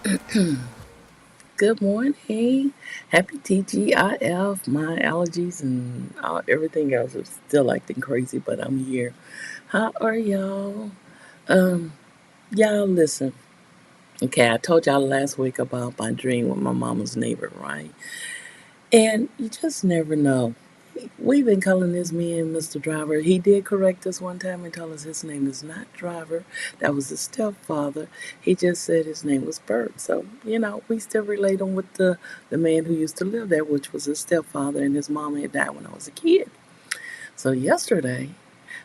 Good morning. Happy TGIF. My allergies and everything else is still acting crazy, but I'm here. How are y'all? Um, y'all listen. Okay, I told y'all last week about my dream with my mama's neighbor, right? And you just never know. We've been calling this man Mr. Driver. He did correct us one time and tell us his name is not Driver. That was his stepfather. He just said his name was Bert. So, we still relate him with the man who used to live there, which was his stepfather, and his mom had died when I was a kid. So yesterday,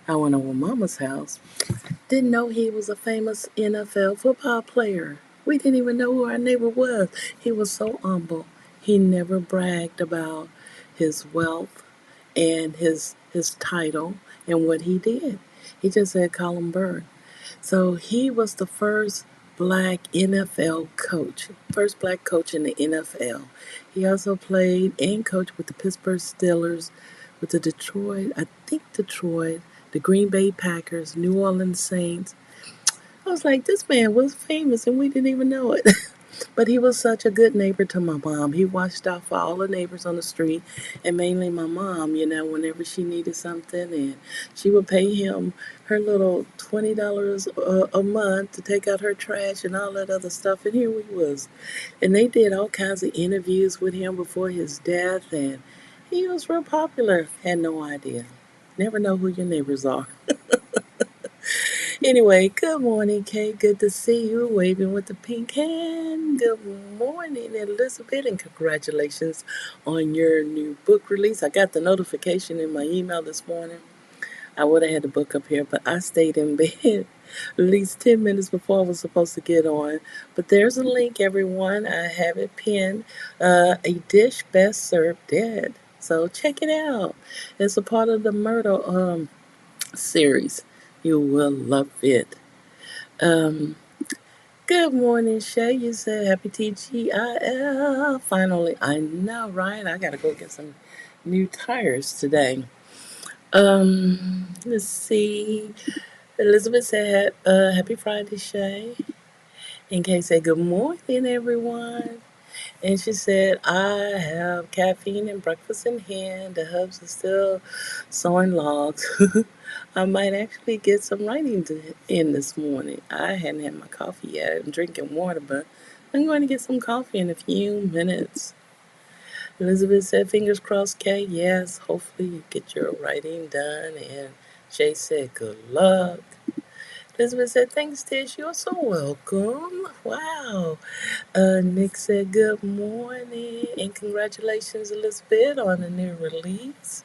I went over mama's house. Didn't know he was a famous NFL football player. We didn't even know who our neighbor was. He was so humble. He never bragged about his wealth and his title and what he did. He just said Colin Bird. So he was the first black NFL coach, first black coach in the NFL. He also played and coached with the Pittsburgh Steelers, with the Detroit, the Green Bay Packers, New Orleans Saints. I was like, this man was famous and we didn't even know it. But he was such a good neighbor to my mom. He watched out for all the neighbors on the street, and mainly my mom, whenever she needed something. And she would pay him her little $20 a month to take out her trash and all that other stuff. And here we was. And they did all kinds of interviews with him before his death, and he was real popular. Had no idea. Never know who your neighbors are. Anyway, good morning, Kay. Good to see you waving with the pink hand. Good morning, Elizabeth, and congratulations on your new book release. I got the notification in my email this morning. I would have had the book up here, but I stayed in bed at least 10 minutes before I was supposed to get on. But there's a link, everyone. I have it pinned. A dish best served dead. So check it out. It's a part of the Myrtle series. You will love it. Um, Good morning, Shay. You said happy TGIL. Finally, I know, right? I gotta go get some new tires today. Let's see. Elizabeth said, happy Friday, Shay. And Kay said, good morning, everyone. And she said, I have caffeine and breakfast in hand. The hubs are still sawing logs. I might actually get some writing in this morning. I hadn't had my coffee yet. I'm drinking water, but I'm going to get some coffee in a few minutes. Elizabeth said, fingers crossed, Kay. Yes, hopefully you get your writing done. And Jay said, good luck. Elizabeth said, thanks, Tish. You're so welcome. Wow. Nick said, good morning and congratulations, Elizabeth, on the new release.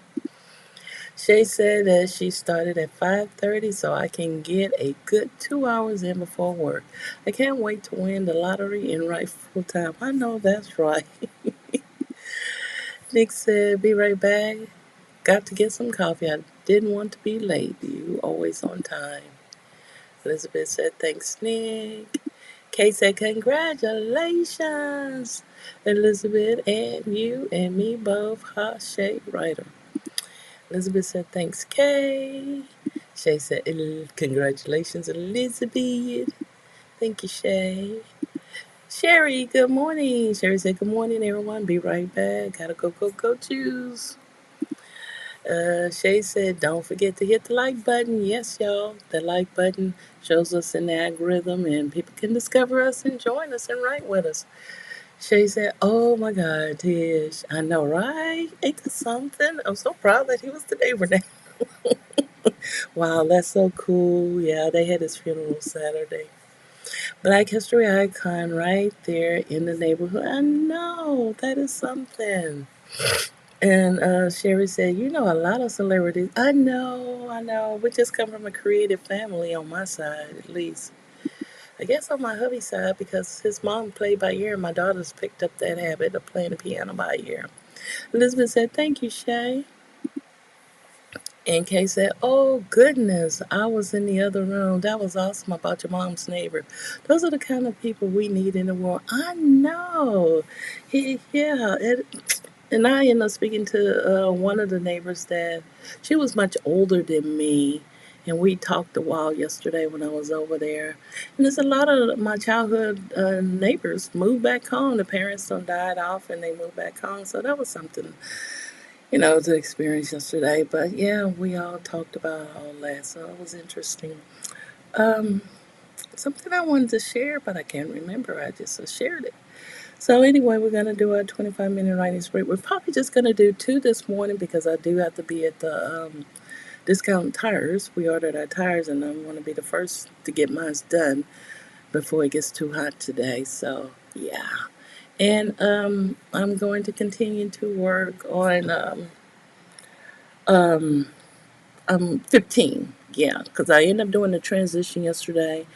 Shay said that she started at 5:30 so I can get a good 2 hours in before work. I can't wait to win the lottery and write full time. I know that's right. Nick said, be right back. Got to get some coffee. I didn't want to be late. You always on time. Elizabeth said, thanks, Nick. Kay said, congratulations, Elizabeth, and you and me both. Hot Shay Writer. Elizabeth said, thanks, Kay. Shay said, congratulations, Elizabeth. Thank you, Shay. Sherry, good morning. Sherry said, good morning, everyone. Be right back. Gotta go, choose. Shay said, don't forget to hit the like button. Yes, y'all. The like button shows us in the algorithm and people can discover us and join us and write with us. Shay said, oh my God, Tish. I know, right? Ain't that something? I'm so proud that he was the neighbor now. Wow, that's so cool. Yeah, they had his funeral Saturday. Black History icon right there in the neighborhood. I know, that is something. And Sherry said, you know, a lot of celebrities. I know. We just come from a creative family on my side, at least. I guess on my hubby's side, because his mom played by ear and my daughter's picked up that habit of playing the piano by ear. Elizabeth said, thank you, Shay. And Kay said, oh, goodness, I was in the other room. That was awesome about your mom's neighbor. Those are the kind of people we need in the world. I know. Yeah. And I ended up speaking to one of the neighbors that she was much older than me. and we talked a while yesterday when I was over there. And there's a lot of my childhood neighbors moved back home. The parents done died off, and they moved back home. So that was something, to experience yesterday. But yeah, we all talked about all that, so it was interesting. Um, Something I wanted to share, but I can't remember. I just shared it. So anyway, we're gonna do our 25-minute writing sprint. We're probably just gonna do two this morning because I do have to be at the discount tires. We ordered our tires, and I want to be the first to get mine done before it gets too hot today. So yeah, and I'm going to continue to work on um, 15. Yeah, because I ended up doing the transition yesterday,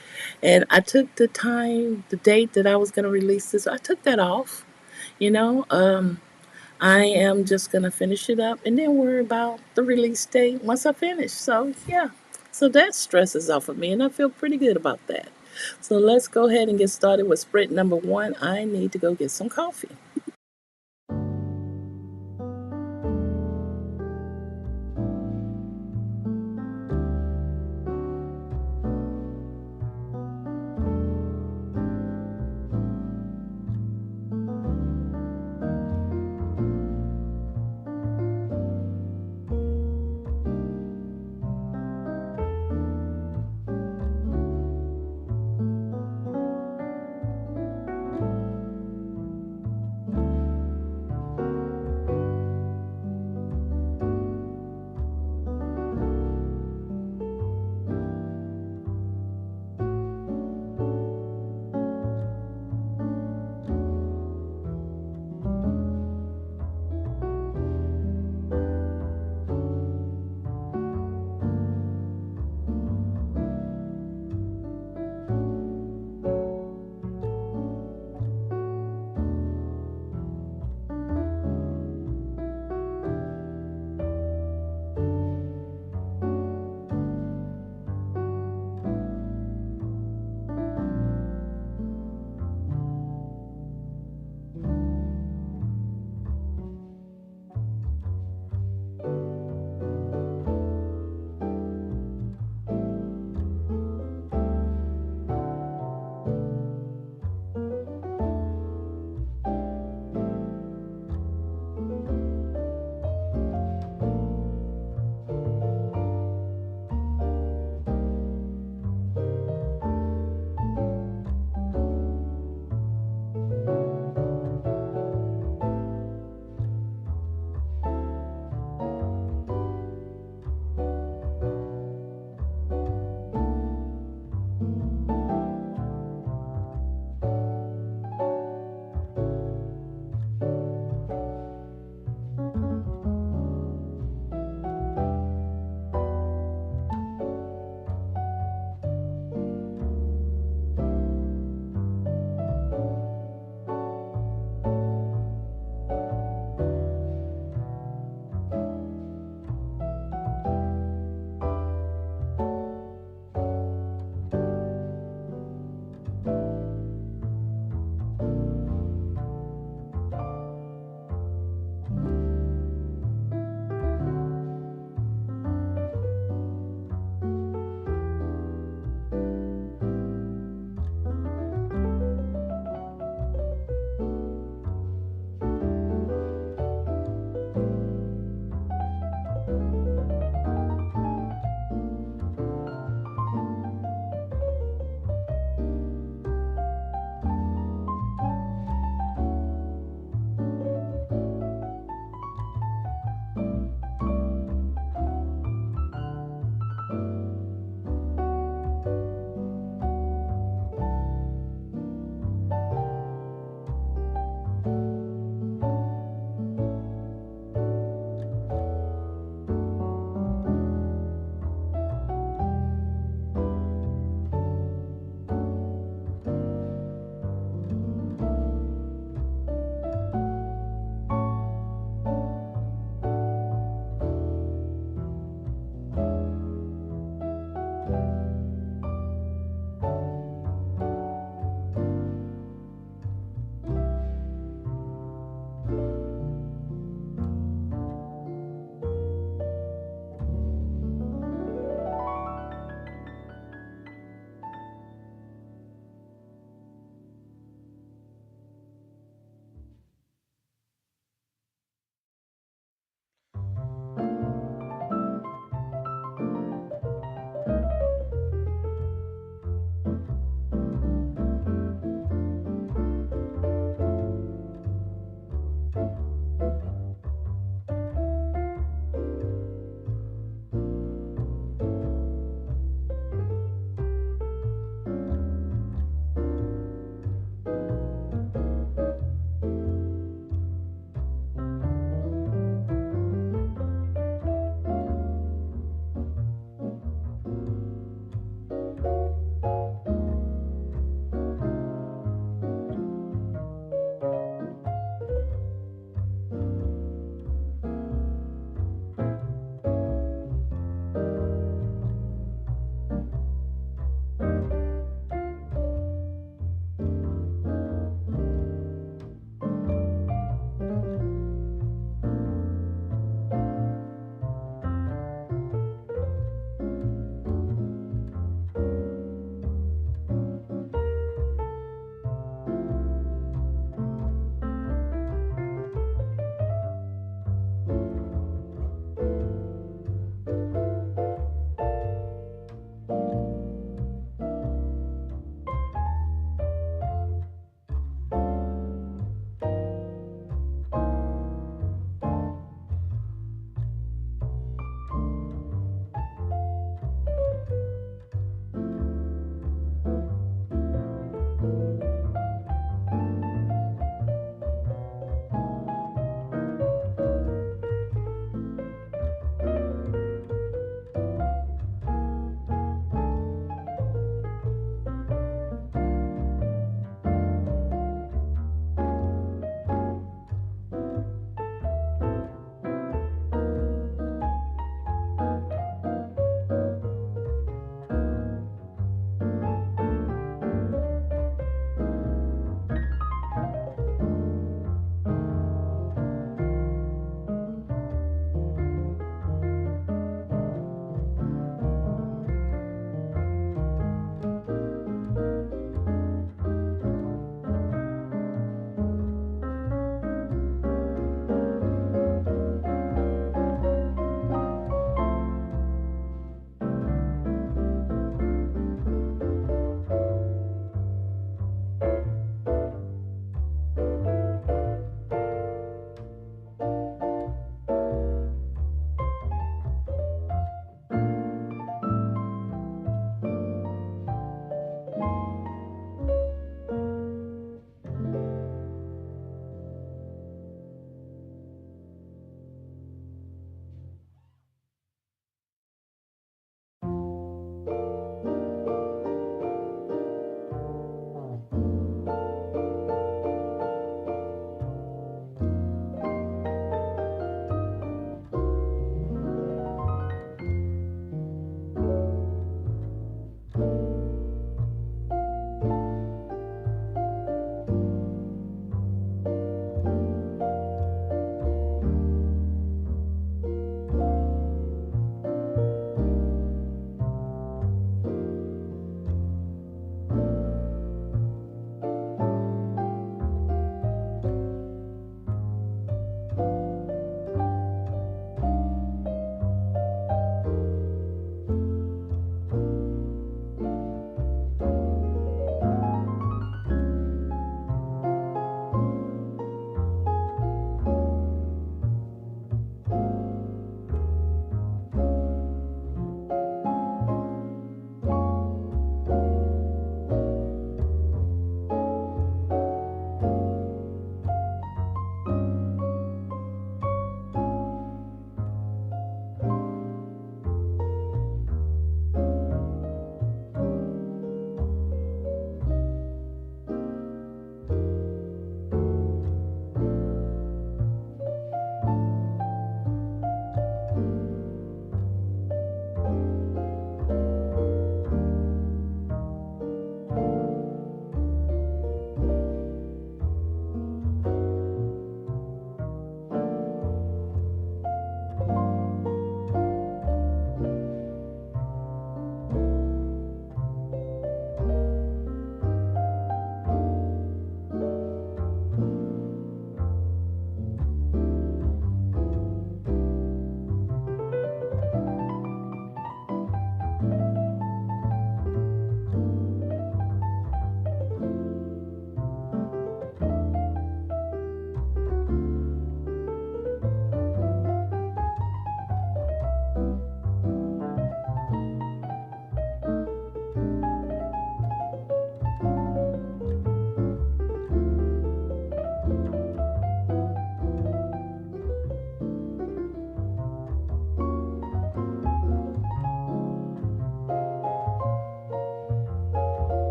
and I took the time, the date that I was going to release this. I took that off. You know, I am just going to finish it up and then worry about the release date once I finish. So, yeah. So that stresses off of me, and I feel pretty good about that. So let's go ahead and get started with sprint number one. I need to go get some coffee.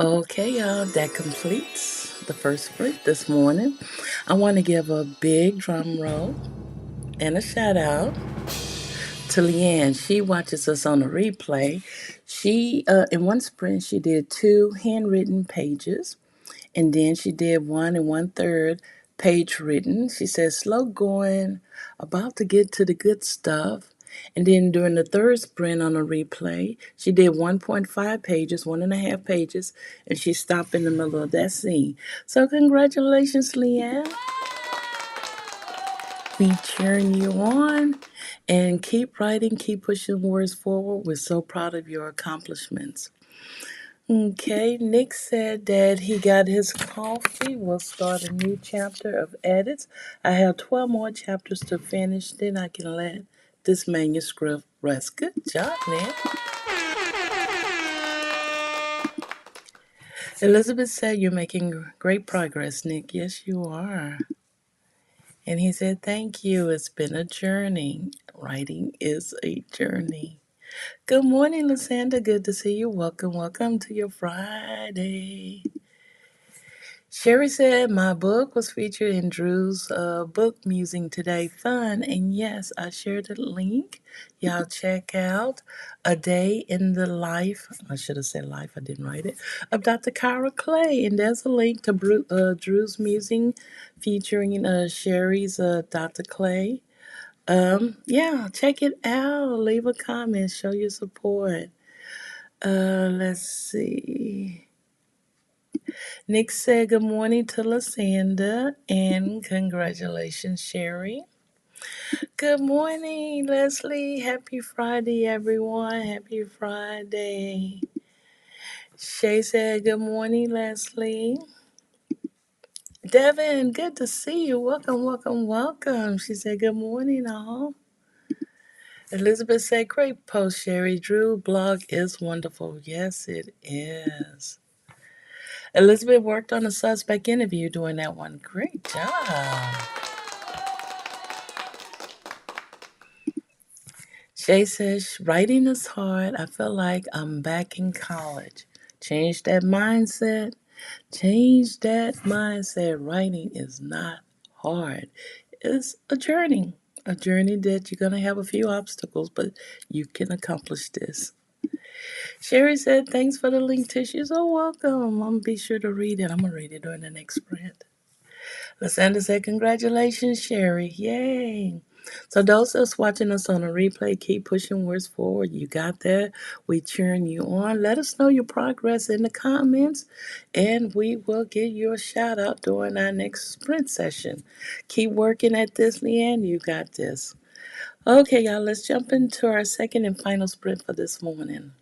Okay, y'all, that completes the first sprint this morning. I want to give a big drum roll and a shout out to Leanne. She watches us on the replay. She, in one sprint, she did two handwritten pages, and then she did 1 1/3 page written. She said, slow going, about to get to the good stuff. And then during the third sprint on the replay, she did 1.5 pages, 1.5 pages, and she stopped in the middle of that scene. So congratulations, Leanne. We cheering you on and keep writing, keep pushing words forward. We're so proud of your accomplishments. Okay, Nick said that he got his coffee. We'll start a new chapter of edits. I have 12 more chapters to finish, then I can let this manuscript rest. Good job, man. Elizabeth said you're making great progress, Nick. Yes, you are. And he said, thank you. It's been a journey. Writing is a journey. Good morning, Lysanda. Good to see you. Welcome, welcome to your Friday. Sherry said, my book was featured in Drew's book musing today. Fun. And yes, I shared the link. Y'all check out A Day in the Life. I should have said life. I didn't write it. Of Dr. Kyra Clay. And there's a link to Drew's musing featuring Sherry's Dr. Clay. Yeah, check it out. Leave a comment. Show your support. Let's see. Nick said good morning to Lysanda and congratulations, Sherry. Good morning, Leslie. Happy Friday, everyone. Happy Friday. Shay said good morning, Leslie. Devin, good to see you. Welcome, welcome, welcome. She said good morning, all. Elizabeth said, great post, Sherry. Drew blog is wonderful. Yes, it is. Elizabeth worked on a suspect interview doing that one. Great job. Shay says, writing is hard. I feel like I'm back in college. Change that mindset. Change that mindset. Writing is not hard. It's a journey that you're going to have a few obstacles, but you can accomplish this. Sherry said, thanks for the link, Tissues. Oh, welcome. I'm going to be sure to read it. I'm going to read it during the next sprint. Lysanda said, congratulations, Sherry. Yay. So those that's watching us on a replay, keep pushing words forward. You got that. We cheering you on. Let us know your progress in the comments, and we will give you a shout out during our next sprint session. Keep working at this, Leanne. You got this. Okay, y'all, let's jump into our second and final sprint for this morning.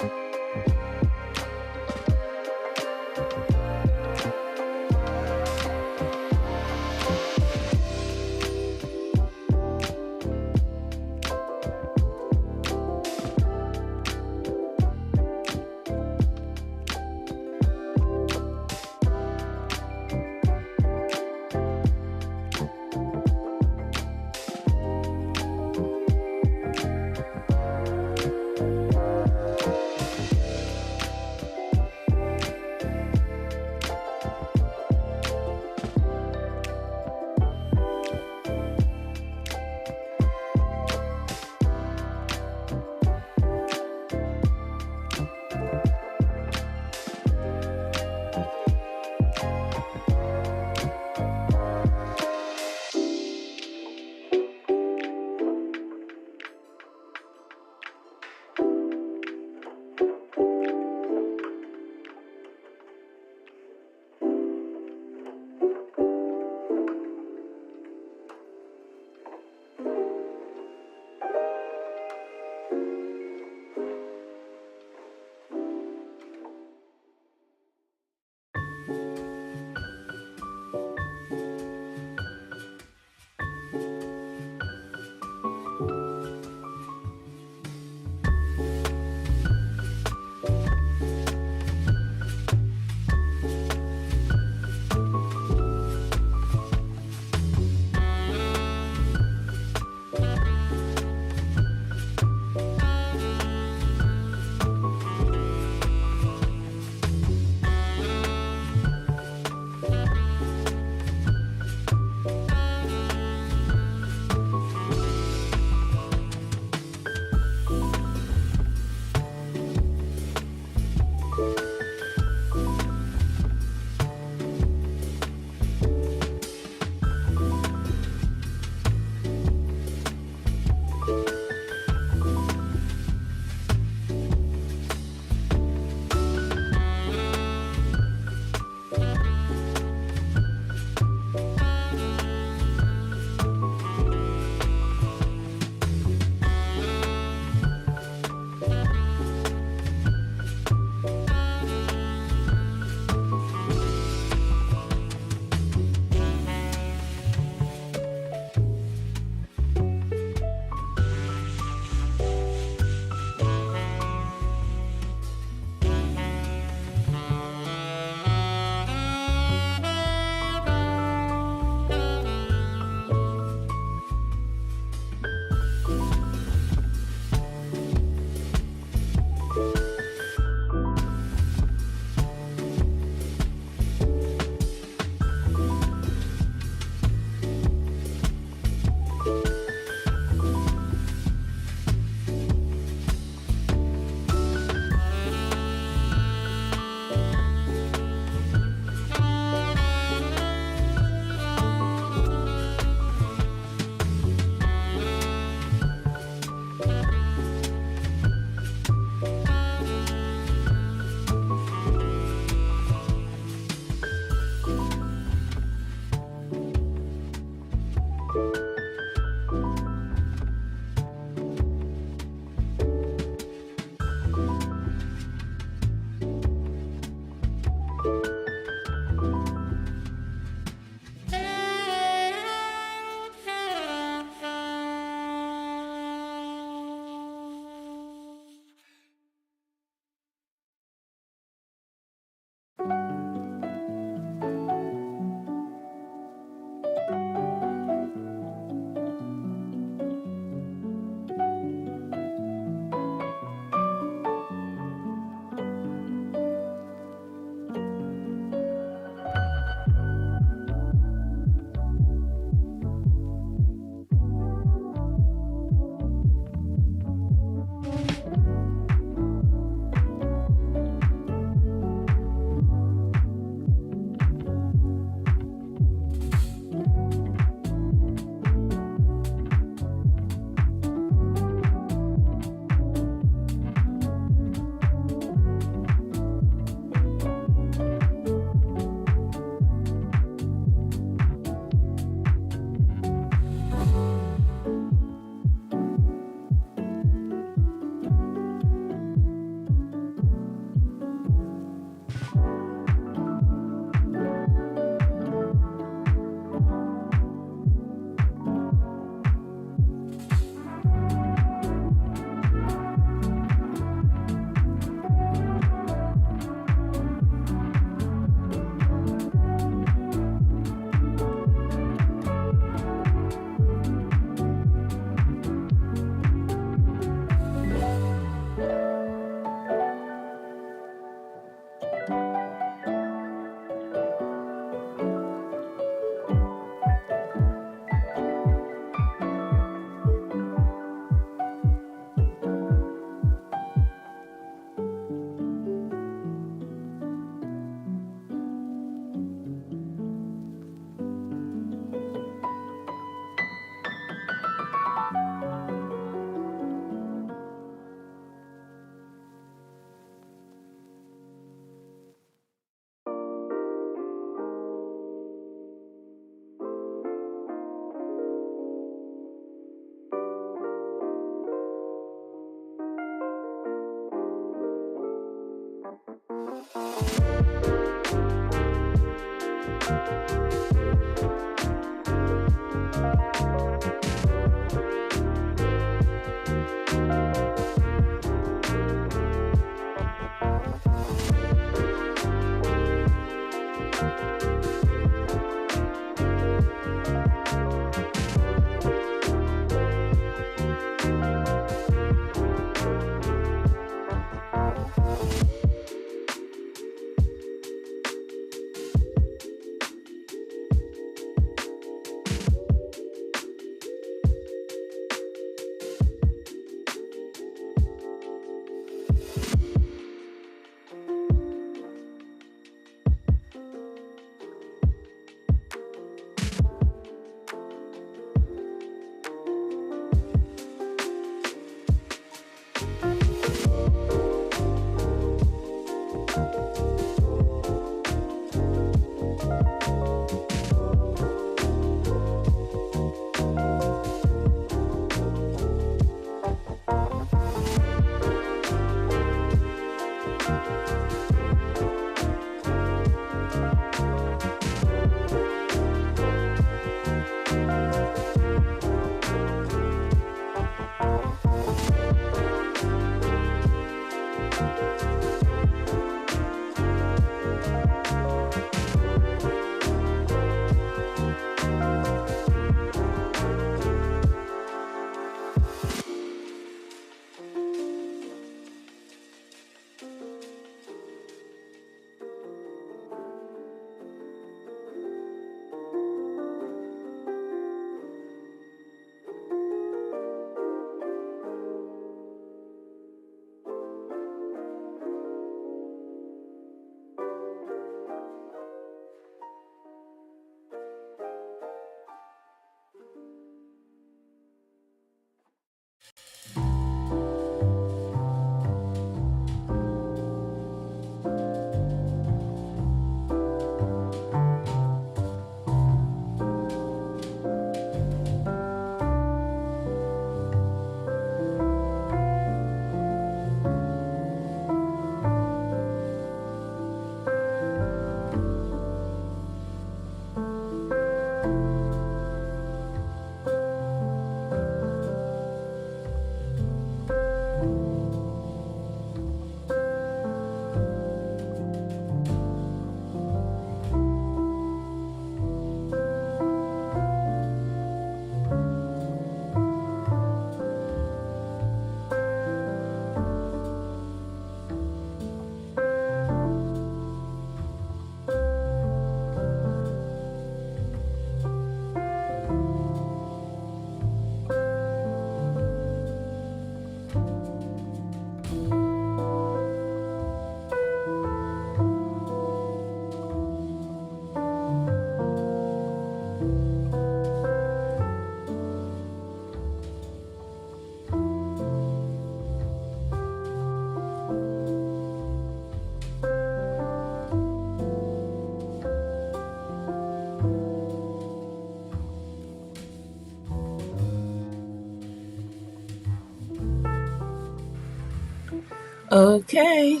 Okay,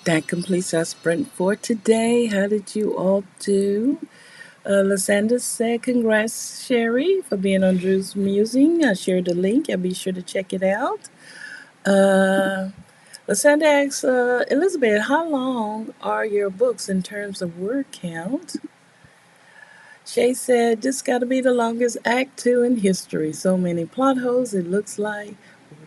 that completes our sprint for today. How did you all do? Lysandra said, "Congrats, Sherry, for being on Drew's Musing. I shared the link. I'll be sure to check it out." Uh, Lysandra asks, Elizabeth, how long are your books in terms of word count? Shay said, "This got to be the longest act two in history. So many plot holes, it looks like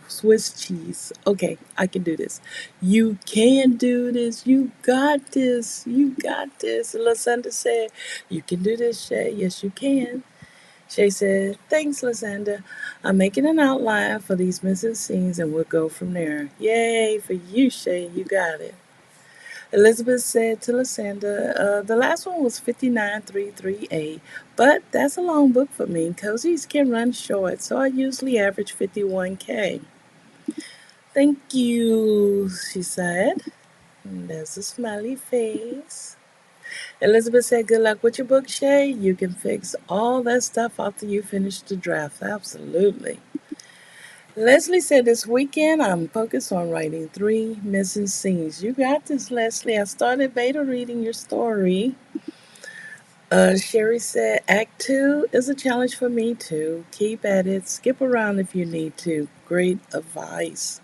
Swiss cheese." Okay, I can do this. You can do this. You got this. You got this. Lysandra said, "You can do this, Shay. Yes, you can." Shay said, "Thanks, Lysandra. I'm making an outline for these missing scenes and we'll go from there." Yay for you, Shay. You got it. Elizabeth said to Lysandra, "The last one was 59338, but that's a long book for me. Cozies can run short, so I usually average 51K. "Thank you," she said. And there's a smiley face. Elizabeth said, "Good luck with your book, Shay. You can fix all that stuff after you finish the draft." Absolutely. Leslie said, "This weekend I'm focused on writing 3 missing scenes." You got this, Leslie. I started beta reading your story. Sherry said, "Act 2 is a challenge for me too. Keep at it. Skip around if you need to." Great advice.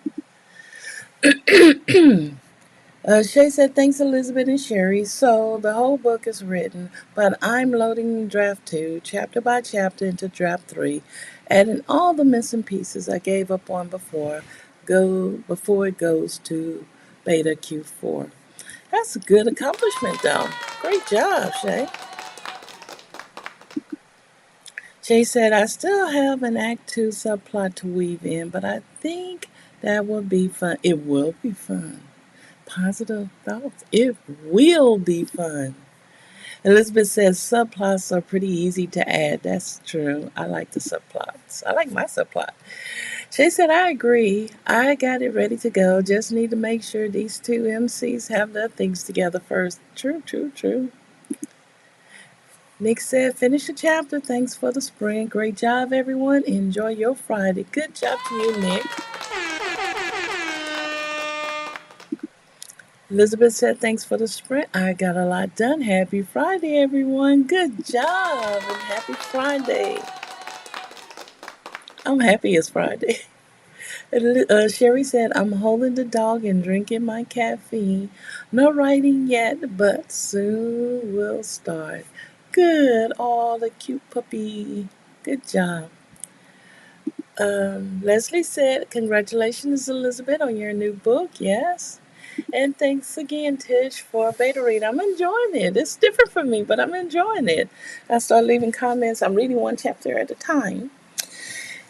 Shay said, "Thanks, Elizabeth and Sherry. So the whole book is written, but I'm loading draft 2, chapter by chapter, into draft 3, adding all the missing pieces I gave up on before it goes to beta Q4. That's a good accomplishment, though. Great job, Shay." Shay said, "I still have an Act 2 subplot to weave in, but I think that will be fun." It will be fun. Positive thoughts. It will be fun. Elizabeth says subplots are pretty easy to add. That's true. I like the subplots. I like my subplot. She said, "I agree. I got it ready to go. Just need to make sure these two MCs have their things together first." True, true, true. Nick said, "Finish the chapter. Thanks for the sprint. Great job, everyone. Enjoy your Friday." Good job to you, Nick. Elizabeth said, "Thanks for the sprint. I got a lot done. Happy Friday, everyone." Good job and happy Friday. I'm happy it's Friday. Sherry said, "I'm holding the dog and drinking my caffeine. No writing yet, but soon we'll start." Good. Oh, the cute puppy. Good job. Leslie said, "Congratulations, Elizabeth, on your new book." Yes. And thanks again, Tish, for beta read. I'm enjoying it. It's different for me, but I'm enjoying it. I started leaving comments. I'm reading one chapter at a time.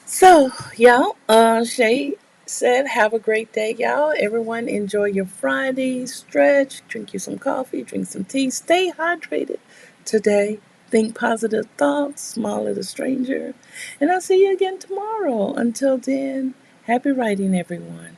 So, y'all, Shay said, "Have a great day, y'all. Everyone, enjoy your Friday. Stretch, drink you some coffee, drink some tea. Stay hydrated today. Think positive thoughts, smile at a stranger. And I'll see you again tomorrow. Until then, happy writing, everyone."